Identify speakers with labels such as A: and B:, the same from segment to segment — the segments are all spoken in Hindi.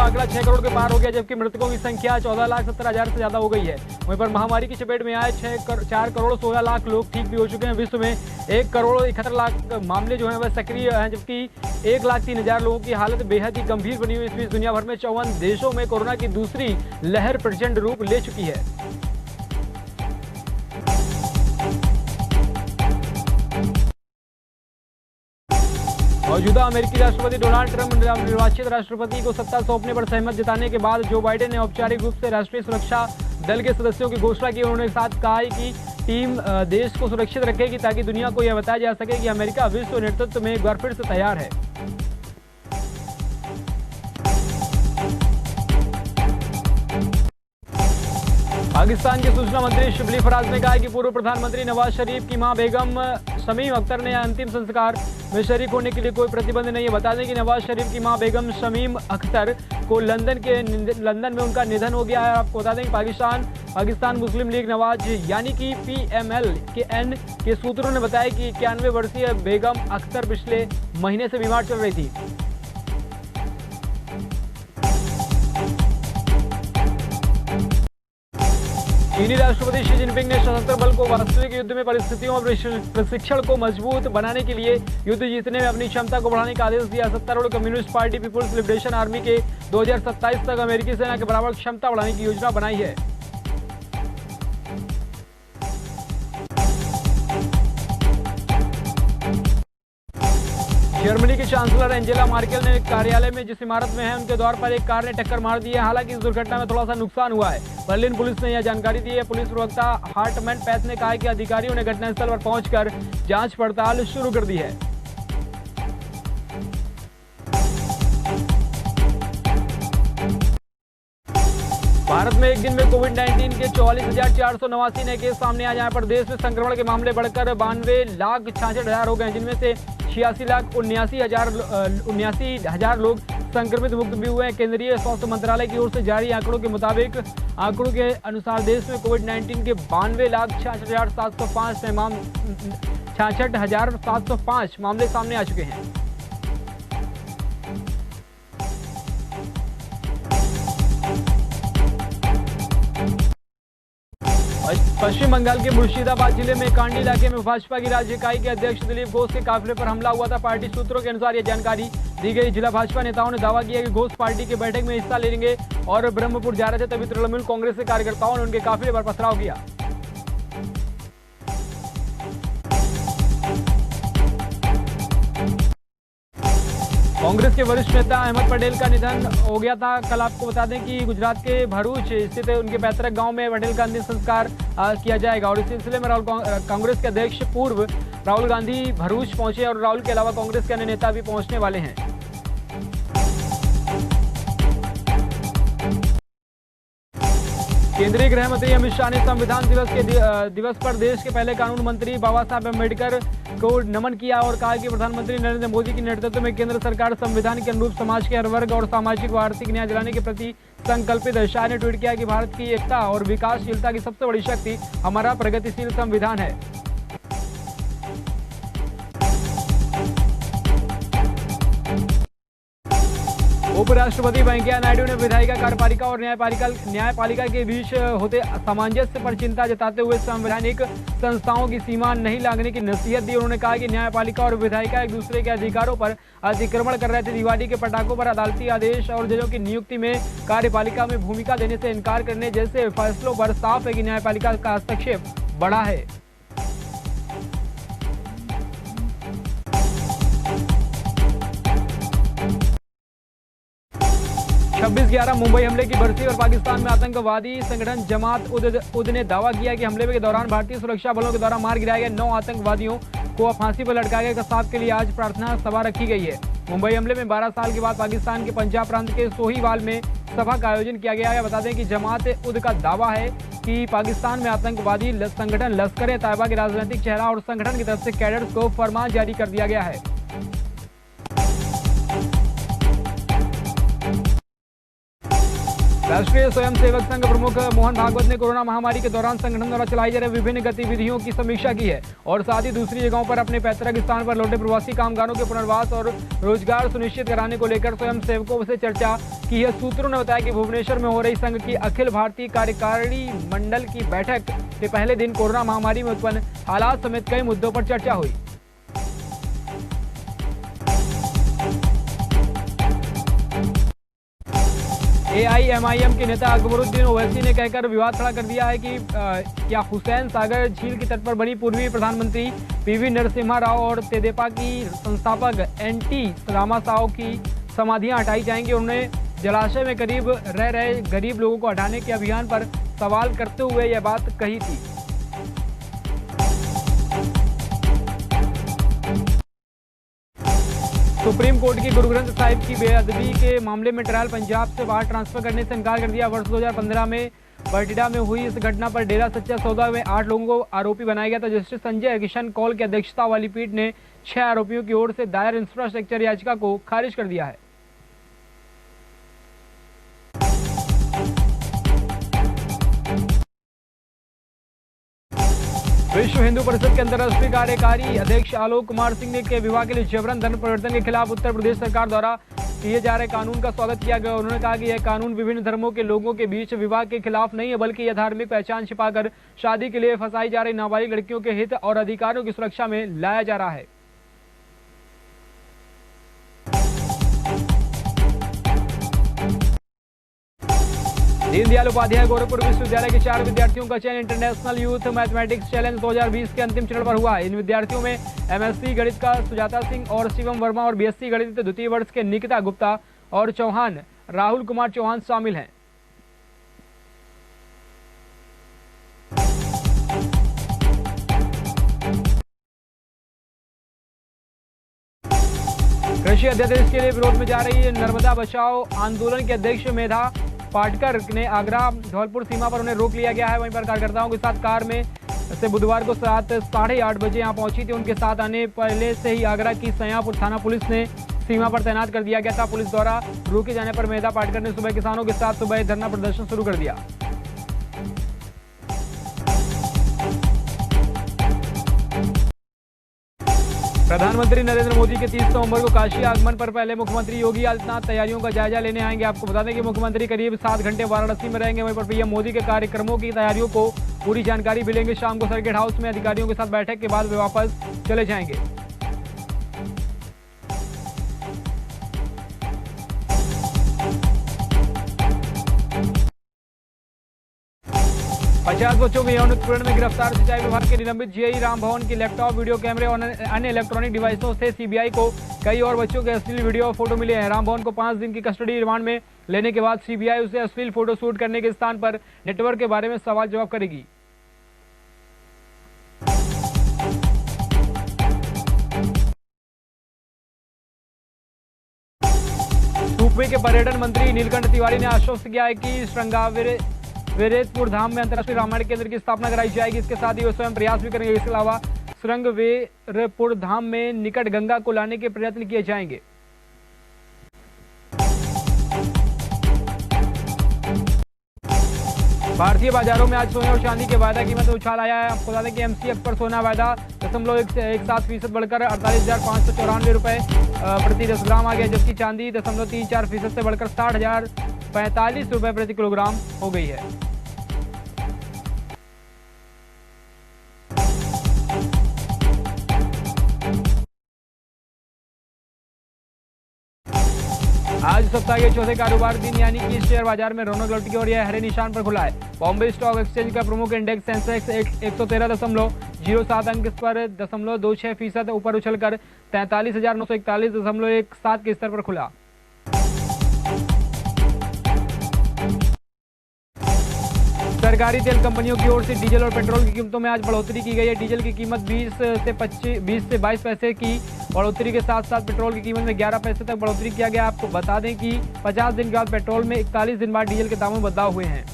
A: आंकड़ा 6 करोड़ के पार हो गया, जबकि मृतकों की संख्या 14,70,000 से ज्यादा हो गई है। वहीं पर महामारी की चपेट में आए 4 करोड़ 16 लाख लोग ठीक भी हो चुके हैं। विश्व में 1 करोड़ 71 लाख मामले जो हैं वह सक्रिय हैं, जबकि 1,03,000 लोगों की हालत बेहद ही गंभीर बनी हुई। इस बीच दुनिया भर में 54 देशों में कोरोना की दूसरी लहर प्रचंड रूप ले चुकी है। मौजूदा अमेरिकी राष्ट्रपति डोनाल्ड ट्रंप निर्वाचित राष्ट्रपति को सत्ता सौंपने पर सहमत जताने के बाद जो बाइडेन ने औपचारिक रूप से राष्ट्रीय सुरक्षा दल के सदस्यों की घोषणा की। उन्होंने साथ कहा कि टीम देश को सुरक्षित रखेगी ताकि दुनिया को यह बताया जा सके कि अमेरिका विश्व नेतृत्व में एक बार फिर से तैयार है। पाकिस्तान के सूचना मंत्री शिबली फराज ने कहा कि पूर्व प्रधानमंत्री नवाज शरीफ की मां बेगम शमीम अख्तर ने अंतिम संस्कार में शरीक होने के लिए कोई प्रतिबंध नहीं है। बता दें कि नवाज शरीफ की मां बेगम शमीम अख्तर को लंदन में उनका निधन हो गया है। आपको बता दें कि पाकिस्तान मुस्लिम लीग नवाज यानी कि PML के सूत्रों ने बताया कि 91 वर्षीय बेगम अख्तर पिछले महीने से बीमार चल रही थी। चीनी राष्ट्रपति शी जिनपिंग ने सशस्त्र बल को वास्तविक युद्ध में परिस्थितियों और प्रशिक्षण को मजबूत बनाने के लिए युद्ध जीतने में अपनी क्षमता को बढ़ाने का आदेश दिया। सत्तारूढ़ communist party people's liberation army के 2027 तक अमेरिकी सेना के बराबर क्षमता बढ़ाने की योजना बनाई है। जर्मनी की चांसलर एंजेला मार्केल ने कार्यालय में जिस इमारत में है उनके द्वार पर एक कार ने टक्कर मार दी है। हालांकि इस दुर्घटना में थोड़ा सा नुकसान हुआ है। बर्लिन पुलिस ने यह जानकारी दी है। पुलिस प्रवक्ता हार्टमैन पैथ ने कहा कि अधिकारियों ने घटनास्थल पर पहुंचकर जांच पड़ताल शुरू कर दी है। भारत में एक दिन में कोविड-19 के 44,489 नए केस सामने आए, जहां पर देश में संक्रमण के मामले बढ़कर 92,66,000 हो गए, जिनमें से 86,79,000 लोग संक्रमित मुक्त भी हुए हैं। केंद्रीय स्वास्थ्य मंत्रालय की ओर से जारी आंकड़ों के मुताबिक आंकड़ों के अनुसार देश में कोविड-19 के 92,66,705 मामले सामने आ चुके हैं। पश्चिम बंगाल के मुर्शिदाबाद जिले में कांडी इलाके में भाजपा की राज्य इकाई के अध्यक्ष दिलीप घोष के काफिले पर हमला हुआ था। पार्टी सूत्रों के अनुसार यह जानकारी दी गई। जिला भाजपा नेताओं ने दावा किया कि घोष पार्टी की बैठक में हिस्सा लेंगे और ब्रह्मपुर जा रहे थे, तभी तृणमूल कांग्रेस के कार्यकर्ताओं ने उनके काफिले पर पथराव किया। कांग्रेस के वरिष्ठ नेता अहमद पटेल का निधन हो गया था। कल आपको बता दें कि गुजरात के भरूच स्थित उनके पैतृक गांव में पटेल का अंतिम संस्कार किया जाएगा और इस सिलसिले में कांग्रेस के अध्यक्ष पूर्व राहुल गांधी भरूच पहुंचे और राहुल के अलावा कांग्रेस के अन्य नेता भी पहुंचने वाले हैं। केंद्रीय गृह मंत्री अमित शाह ने संविधान दिवस पर देश के पहले कानून मंत्री बाबा साहब अम्बेडकर को नमन किया और कहा कि प्रधानमंत्री नरेंद्र मोदी के नेतृत्व में केंद्र सरकार संविधान के अनुरूप समाज के हर वर्ग और सामाजिक व आर्थिक न्याय दिलाने के प्रति संकल्पित है। शाह ने ट्वीट किया कि भारत की एकता और विकासशीलता की सबसे बड़ी शक्ति हमारा प्रगतिशील संविधान है। उपराष्ट्रपति वेंकैया नायडू ने विधायिका कार्यपालिका और न्यायपालिका के बीच होते असमंजस्य पर चिंता जताते हुए संवैधानिक संस्थाओं की सीमा नहीं लांघने की नसीहत दी। उन्होंने कहा कि न्यायपालिका और विधायिका एक दूसरे के अधिकारों पर अतिक्रमण कर रहे थे। दिवाली के पटाखों पर अदालती आदेश और जजों की नियुक्ति में कार्यपालिका में भूमिका देने से इनकार करने जैसे फैसलों पर साफ है कि न्यायपालिका का हस्तक्षेप बड़ा है। 26/11 मुंबई हमले की बरसी और पाकिस्तान में आतंकवादी संगठन जमात उद ने दावा किया कि हमले के दौरान भारतीय सुरक्षा बलों के द्वारा मार गिराए गए 9 आतंकवादियों को फांसी पर लटकाए गए। कसाब के लिए आज प्रार्थना सभा रखी गई है। मुंबई हमले में 12 साल के बाद पाकिस्तान के पंजाब प्रांत के सोहीवाल में सभा का आयोजन किया गया है। बता दें कि जमात उद का दावा है कि पाकिस्तान में आतंकवादी संगठन लश्कर ए तैयबा के राजनीतिक चेहरा और संगठन की तरफ से कैडर्स को फरमान जारी कर दिया गया है। राष्ट्रीय स्वयंसेवक संघ प्रमुख मोहन भागवत ने कोरोना महामारी के दौरान संगठन द्वारा चलाई जा रही विभिन्न गतिविधियों की समीक्षा की है और साथ ही दूसरी जगहों पर अपने पैतृक स्थान पर लौटे प्रवासी कामगारों के पुनर्वास और रोजगार सुनिश्चित कराने को लेकर स्वयंसेवकों से चर्चा की है। सूत्रों ने बताया कि भुवनेश्वर में हो रही संघ की अखिल भारतीय कार्यकारिणी मंडल की बैठक के पहले दिन कोरोना महामारी में उत्पन्न हालात समेत कई मुद्दों पर चर्चा हुई। एआईएमआईएम के नेता अकबरुद्दीन ओवैसी ने कहकर विवाद खड़ा कर दिया है कि क्या हुसैन सागर झील के तट पर बनी पूर्वी प्रधानमंत्री पीवी नरसिम्हा राव और तेदेपा की संस्थापक एनटी रामासाव की समाधियां हटाई जाएंगी। उन्होंने जलाशय में करीब रह रहे गरीब लोगों को हटाने के अभियान पर सवाल करते हुए यह बात कही थी। सुप्रीम कोर्ट की गुरु ग्रंथ साहिब की बेअदबी के मामले में ट्रायल पंजाब से बाहर ट्रांसफर करने से इनकार कर दिया। वर्ष 2015 में बरटीडा में हुई इस घटना पर डेरा सच्चा सौदा में 8 लोगों को आरोपी बनाया गया था। जस्टिस संजय किशन कौल की अध्यक्षता वाली पीठ ने 6 आरोपियों की ओर से दायर इंफ्रास्ट्रक्चर याचिका को खारिज कर दिया है। विश्व हिंदू परिषद के अंतर्राष्ट्रीय कार्यकारी अध्यक्ष आलोक कुमार सिंह ने के विवाह के लिए जबरन धन परिवर्तन के खिलाफ उत्तर प्रदेश सरकार द्वारा किए जा रहे कानून का स्वागत किया गया। उन्होंने कहा कि यह कानून विभिन्न धर्मों के लोगों के बीच विवाह के खिलाफ नहीं है, बल्कि यह धार्मिक पहचान छिपाकर शादी के लिए फंसाई जा रही नाबालिग लड़कियों के हित और अधिकारों की सुरक्षा में लाया जा रहा है। दीनदयाल उपाध्याय गोरखपुर विश्वविद्यालय के 4 विद्यार्थियों का चयन इंटरनेशनल यूथ मैथमेटिक्स चैलेंज 2020 के अंतिम चरण पर हुआ। इन विद्यार्थियों में एमएससी गणित का सुजाता सिंह और शिवम वर्मा और बीएससी गणित द्वितीय वर्ष के निकिता गुप्ता और चौहान राहुल कुमार चौहान शामिल हैं। कृषि अध्यादेश के लिए विरोध में जा रही नर्मदा बचाओ आंदोलन के अध्यक्ष मेधा पाटकर ने आगरा धौलपुर सीमा पर उन्हें रोक लिया गया है। वहीं पर कार्यकर्ताओं के साथ कार में से बुधवार को 7:30 बजे यहां पहुंची थी। उनके साथ आने पहले से ही आगरा की सयापुर थाना पुलिस ने सीमा पर तैनात कर दिया गया था। पुलिस द्वारा रोके जाने पर मेधा पाटकर ने सुबह किसानों के साथ सुबह धरना प्रदर्शन शुरू कर दिया। प्रधानमंत्री नरेंद्र मोदी के 30 नवंबर को काशी आगमन पर पहले मुख्यमंत्री योगी आदित्यनाथ तैयारियों का जायजा लेने आएंगे। आपको बता दें कि मुख्यमंत्री करीब 7 घंटे वाराणसी में रहेंगे। वहीं पर पीएम मोदी के कार्यक्रमों की तैयारियों को पूरी जानकारी भी लेंगे। शाम को सर्किट हाउस में अधिकारियों के साथ बैठक के बाद वे वापस चले जाएंगे। पचास बच्चों के यौन उत्पीड़न में गिरफ्तार सिंचाई विभाग के निलंबित जीआई रामभवन की लैपटॉप, वीडियो कैमरे और अन्य इलेक्ट्रॉनिक डिवाइसों से सीबीआई को कई और बच्चों के अश्लील वीडियो और फोटो मिले हैं। रामभवन को 5 दिन की कस्टडी रिमांड में लेने के बाद सीबीआई उसे अश्लील फोटो शूट करने के स्थान पर नेटवर्क के बारे में सवाल जवाब करेगी। सूबे के पर्यटन मंत्री नीलकंठ तिवारी ने आश्वस्त किया है कि श्रृंगावेरेतपुर धाम में अंतर्राष्ट्रीय रामायण केंद्र की स्थापना कराई जाएगी। इसके साथ ही वे स्वयं प्रयास भी करेंगे। इसके अलावा श्रृंगावेरपुर धाम में निकट गंगा को लाने के प्रयत्न किए जाएंगे। भारतीय बाजारों में आज सोने और चांदी के वायदा कीमत में उछाल आया है। आपको बता दें कि एमसीएक्स पर सोना वायदा 0.17% बढ़कर 48,594 रुपए प्रति 10 ग्राम आ गया, जबकि चांदी 0.34% से बढ़कर 60,045 रुपए प्रति किलोग्राम हो गई है। आज सप्ताह के चौथे कारोबार दिन यानी कि शेयर बाजार में रौनक लौट की और यह हरे निशान पर खुला है। बॉम्बे स्टॉक एक्सचेंज का प्रमुख इंडेक्स सेंसेक्स 113.07 अंक पर 0.26% ऊपर उछलकर 43,941.17 के स्तर पर खुला। सरकारी तेल कंपनियों की ओर से डीजल और पेट्रोल की कीमतों में आज बढ़ोतरी की गई है। डीजल की कीमत 20 से 22 पैसे की बढ़ोतरी के साथ साथ पेट्रोल की कीमत में 11 पैसे तक बढ़ोतरी किया गया। आपको बता दें कि 50 दिन के बाद पेट्रोल में 41 दिन बाद डीजल के दामों में बदलाव हुए हैं।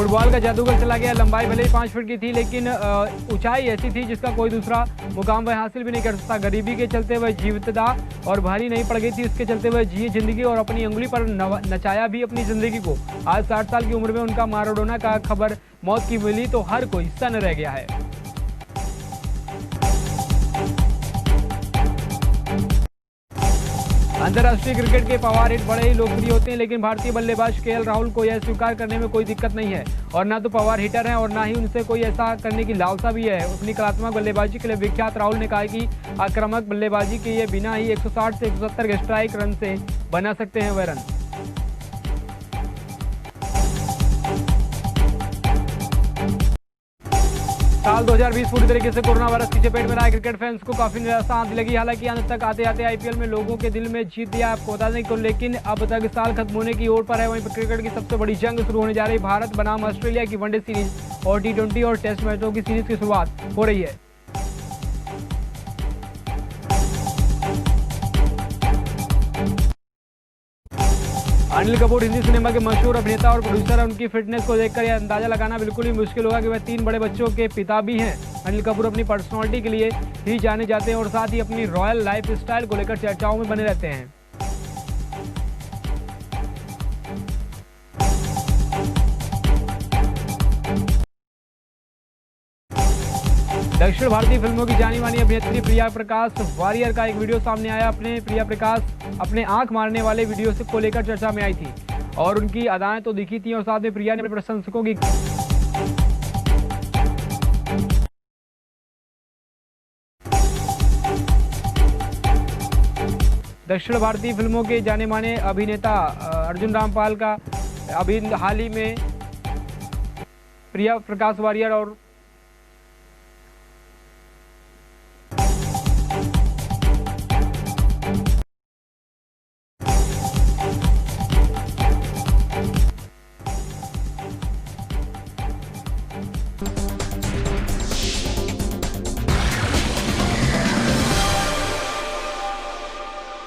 A: फुटबॉल का जादूगर चला गया। लंबाई भले ही 5 फीट की थी, लेकिन ऊंचाई ऐसी थी जिसका कोई दूसरा मुकाम वह हासिल भी नहीं कर सकता। गरीबी के चलते वह जीवितता और भारी नहीं पड़ गई थी, इसके चलते वह जिए जिंदगी और अपनी उंगली पर नचाया भी अपनी जिंदगी को। आज 60 साल की उम्र में उनका माराडोना का खबर मौत की मिली तो हर कोई स्तन रह गया है। अंतर्राष्ट्रीय क्रिकेट के पवार हिट बड़े ही लोकप्रिय होते हैं, लेकिन भारतीय बल्लेबाज केएल राहुल को यह स्वीकार करने में कोई दिक्कत नहीं है। और ना तो पवार हिटर हैं और ना ही उनसे कोई ऐसा करने की लालसा भी है। अपनी कलात्मक बल्लेबाजी के लिए विख्यात राहुल ने कहा कि आक्रामक बल्लेबाजी के ये बिना ही 160 से 170 के स्ट्राइक रन से बना सकते हैं वह रन। साल 2020 पूरी तरीके से कोरोना वायरस की चपेट में रहा। क्रिकेट फैंस को काफी निराशा आने लगी। हालांकि अंत तक आते आते आईपीएल में लोगों के दिल में जीत दिया आपको बता दें को, लेकिन अब तक साल खत्म होने की ओर पर है। वहीं क्रिकेट की सबसे बड़ी जंग शुरू होने जा रही। भारत बनाम ऑस्ट्रेलिया की वनडे सीरीज और T20 और टेस्ट मैचों की सीरीज की शुरुआत हो रही है। अनिल कपूर हिंदी सिनेमा के मशहूर अभिनेता और प्रोड्यूसर है। उनकी फिटनेस को देखकर यह अंदाजा लगाना बिल्कुल ही मुश्किल होगा कि वह 3 बड़े बच्चों के पिता भी हैं। अनिल कपूर अपनी पर्सनालिटी के लिए ही जाने जाते हैं और साथ ही अपनी रॉयल लाइफ स्टाइल को लेकर चर्चाओं में बने रहते हैं। दक्षिण भारतीय फिल्मों की जानी मानी अभिनेत्री प्रिया प्रकाश वारियर का एक वीडियो सामने आया। प्रिया प्रकाश अपने आंख मारने वाले वीडियो को लेकर चर्चा में आई थी और उनकी अदाएं तो दिखी थी और साथ में प्रिया ने अपने प्रशंसकों की दक्षिण भारतीय फिल्मों के जाने माने अभिनेता अर्जुन रामपाल का अभी हाल ही में प्रिया प्रकाश वारियर और